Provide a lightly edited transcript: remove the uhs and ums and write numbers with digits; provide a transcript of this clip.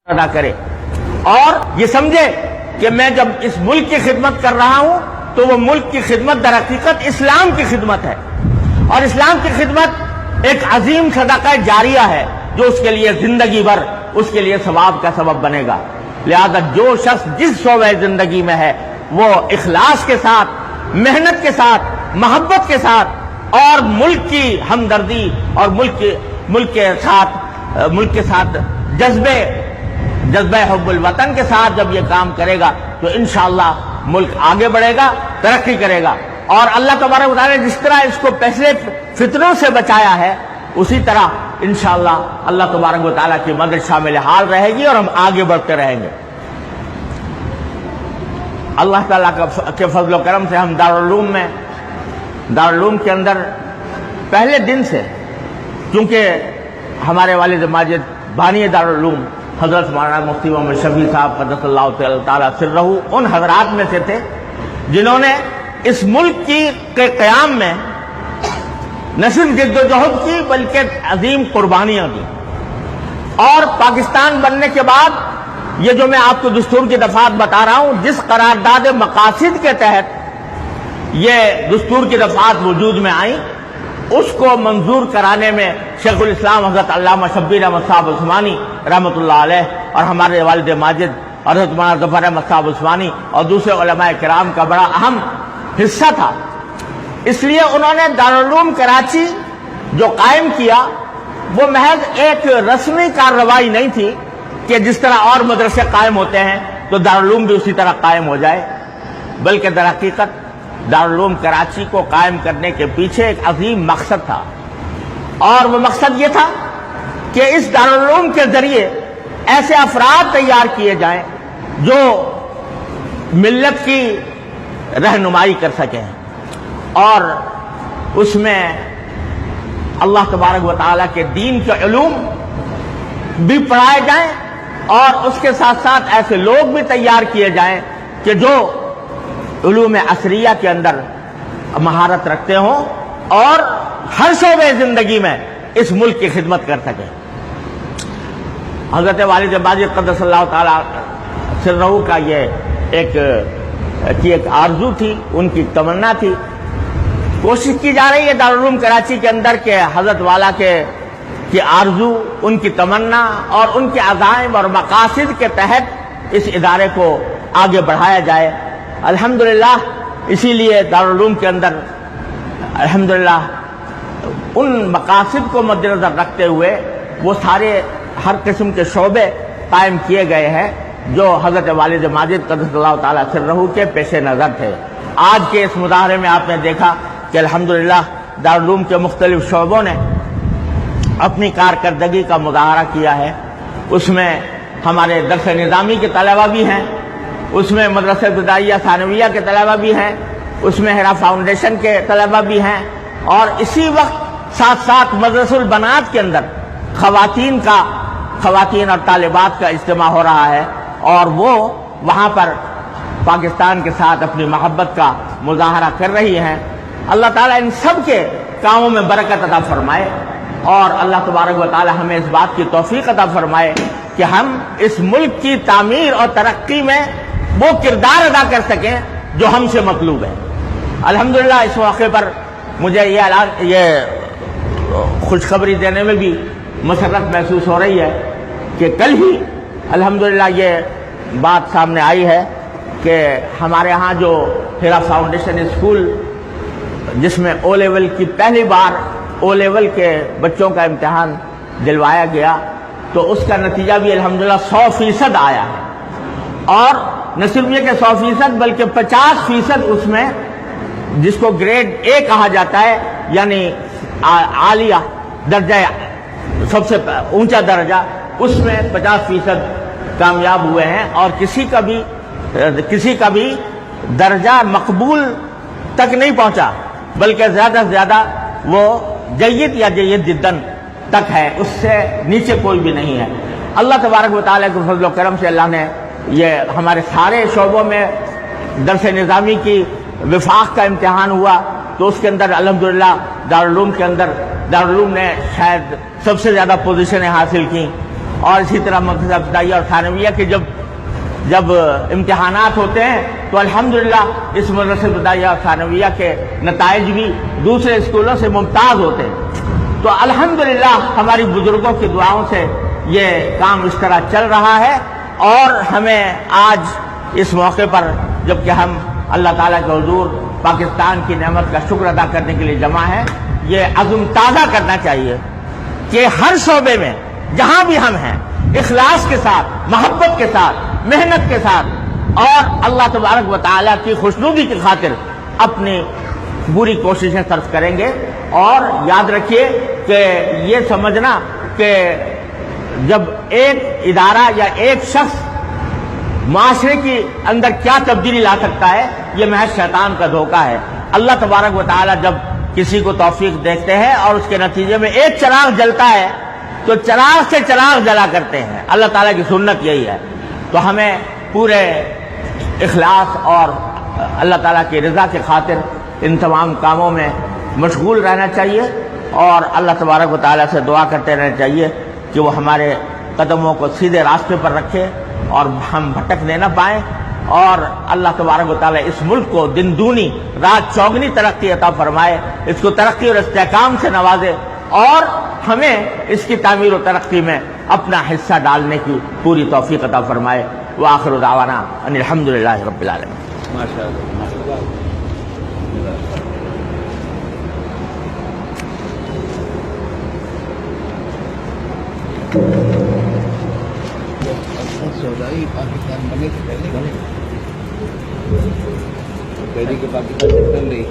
ادا کرے اور یہ سمجھے کہ میں جب اس ملک کی خدمت کر رہا ہوں تو وہ ملک کی خدمت در حقیقت اسلام کی خدمت ہے، اور اسلام کی خدمت ایک عظیم صدقہ جاریہ ہے جو اس کے لیے زندگی بھر اس کے لیے ثواب کا سبب بنے گا۔ لہذا جو شخص جس شعبہ زندگی میں ہے وہ اخلاص کے ساتھ، محنت کے ساتھ، محبت کے ساتھ اور ملک کی ہمدردی اور ملک کے ساتھ جذبہ حب الوطن کے ساتھ جب یہ کام کرے گا تو انشاءاللہ ملک آگے بڑھے گا، ترقی کرے گا، اور اللہ تبارک و تعالی نے جس طرح اس کو پہلے فتنوں سے بچایا ہے اسی طرح انشاءاللہ اللہ تبارک و تعالی کی مدد شامل حال رہے گی اور ہم آگے بڑھتے رہیں گے۔ اللہ تعالیٰ کے فضل و کرم سے ہم دارالعلوم کے اندر پہلے دن سے، کیونکہ ہمارے والد ماجد بانی دارالعلوم حضرت مولانا مفتی محمد شفیع صاحب قدس اللہ تعالیٰ سرہ ان حضرات میں سے تھے جنہوں نے اس ملک کے قیام میں نہ صرف جد و جہد کی بلکہ عظیم قربانیاں دی، اور پاکستان بننے کے بعد یہ جو میں آپ کو دستور کی دفعات بتا رہا ہوں، جس قرارداد مقاصد کے تحت یہ دستور کی دفعات وجود میں آئیں، اس کو منظور کرانے میں شیخ الاسلام حضرت علامہ شبیر احمد صاحب عثمانی رحمۃ اللہ علیہ اور ہمارے والد ماجد حضرت مولانا ظفر احمد صاحب عثمانی اور دوسرے علماء کرام کا بڑا اہم حصہ تھا۔ اس لیے انہوں نے دارالعلوم کراچی جو قائم کیا وہ محض ایک رسمی کارروائی نہیں تھی کہ جس طرح اور مدرسے قائم ہوتے ہیں تو دارالعلوم بھی اسی طرح قائم ہو جائے، بلکہ در حقیقت دارالعلوم کراچی کو قائم کرنے کے پیچھے ایک عظیم مقصد تھا، اور وہ مقصد یہ تھا کہ اس دارالعلوم کے ذریعے ایسے افراد تیار کیے جائیں جو ملت کی رہنمائی کر سکیں، اور اس میں اللہ تبارک و تعالیٰ کے دین کے علوم بھی پڑھائے جائیں، اور اس کے ساتھ ساتھ ایسے لوگ بھی تیار کیے جائیں کہ جو علوم عصریہ کے اندر مہارت رکھتے ہوں اور ہر شعبے زندگی میں اس ملک کی خدمت کر سکیں۔ حضرت والد ماجد قدس اللہ تعالیٰ سرہ کا یہ ایک آرزو تھی، ان کی تمنا تھی۔ کوشش کی جا رہی ہے دارالعلوم کراچی کے اندر کہ حضرت والا کی آرزو، ان کی تمنا اور ان کے عزائم اور مقاصد کے تحت اس ادارے کو آگے بڑھایا جائے۔ الحمدللہ اسی لیے دارالعلوم کے اندر الحمدللہ ان مقاصد کو مد نظر رکھتے ہوئے وہ سارے ہر قسم کے شعبے قائم کیے گئے ہیں جو حضرت والد ماجد قدس اللہ تعالیٰ سرہ کے پیش نظر تھے۔ آج کے اس مظاہرے میں آپ نے دیکھا کہ الحمدللہ دارالعلوم کے مختلف شعبوں نے اپنی کارکردگی کا مظاہرہ کیا ہے۔ اس میں ہمارے درس نظامی کے طلبہ بھی ہیں، اس میں مدرسہ ابتدائیہ ثانویہ کے طلبہ بھی ہیں، اس میں ہیرا فاؤنڈیشن کے طلبہ بھی ہیں، اور اسی وقت ساتھ ساتھ مدرسہ البنات کے اندر خواتین اور طالبات کا اجتماع ہو رہا ہے، اور وہ وہاں پر پاکستان کے ساتھ اپنی محبت کا مظاہرہ کر رہی ہیں۔ اللہ تعالیٰ ان سب کے کاموں میں برکت عطا فرمائے، اور اللہ تبارک و تعالیٰ ہمیں اس بات کی توفیق عطا فرمائے کہ ہم اس ملک کی تعمیر اور ترقی میں وہ کردار ادا کر سکیں جو ہم سے مطلوب ہے۔ الحمدللہ اس موقع پر مجھے یہ خوشخبری دینے میں بھی مسرت محسوس ہو رہی ہے کہ کل ہی الحمدللہ یہ بات سامنے آئی ہے کہ ہمارے ہاں جو ہیرا فاؤنڈیشن اسکول جس میں او لیول کی پہلی بار او لیول کے بچوں کا امتحان دلوایا گیا تو اس کا نتیجہ بھی الحمدللہ 100% آیا ہے، اور نہ صرف یہ کہ 100% بلکہ 50% اس میں جس کو گریڈ اے کہا جاتا ہے یعنی عالیہ درجہ، سب سے اونچا درجہ، اس میں 50% کامیاب ہوئے ہیں، اور کسی کا بھی درجہ مقبول تک نہیں پہنچا بلکہ زیادہ سے زیادہ وہ جید یا جید جداً تک ہے، اس سے نیچے کوئی بھی نہیں ہے۔ اللہ تبارک و تعالیٰ کے فضل و کرم سے اللہ نے یہ ہمارے سارے شعبوں میں درس نظامی کی وفاق کا امتحان ہوا تو اس کے اندر الحمدللہ دارالعلوم کے اندر دارالعلوم نے شاید سب سے زیادہ پوزیشنیں حاصل کی، اور اسی طرح مدرسہ ابتدائیہ اور ثانویہ کے جب امتحانات ہوتے ہیں تو الحمدللہ اس مدرسہ ابتدائیہ اور ثانویہ کے نتائج بھی دوسرے اسکولوں سے ممتاز ہوتے ہیں۔ تو الحمدللہ ہماری بزرگوں کی دعاؤں سے یہ کام اس طرح چل رہا ہے، اور ہمیں آج اس موقع پر جبکہ ہم اللہ تعالیٰ کے حضور پاکستان کی نعمت کا شکر ادا کرنے کے لیے جمع ہے، یہ عزم تازہ کرنا چاہیے کہ ہر شعبے میں جہاں بھی ہم ہیں اخلاص کے ساتھ، محبت کے ساتھ، محنت کے ساتھ اور اللہ تبارک و تعالیٰ کی خوشنودی کی خاطر اپنی پوری کوششیں صرف کریں گے۔ اور یاد رکھیے کہ یہ سمجھنا کہ جب ایک ادارہ یا ایک شخص معاشرے کے اندر کیا تبدیلی لا سکتا ہے، یہ محض شیطان کا دھوکہ ہے۔ اللہ تبارک و تعالیٰ جب کسی کو توفیق دیتے ہیں اور اس کے نتیجے میں ایک چراغ جلتا ہے تو چراغ سے چراغ جلا کرتے ہیں۔ اللہ تعالیٰ کی سنت یہی ہے۔ تو ہمیں پورے اخلاص اور اللہ تعالیٰ کی رضا کی خاطر ان تمام کاموں میں مشغول رہنا چاہیے، اور اللہ تبارک و تعالیٰ سے دعا کرتے رہنا چاہیے کہ وہ ہمارے قدموں کو سیدھے راستے پر رکھے اور ہم بھٹکنے نہ پائیں، اور اللہ تبارک و تعالیٰ اس ملک کو دن دونی رات چوگنی ترقی عطا فرمائے، اس کو ترقی اور استحکام سے نوازے، اور ہمیں اس کی تعمیر و ترقی میں اپنا حصہ ڈالنے کی پوری توفیق عطا فرمائے۔ وآخر دعوانا ان الحمدللہ رب العالمین۔ ماشاءاللہ۔ سودائی پاکستان بنے سے پہلے پہلے کے پاکستان سے چل رہی ہے۔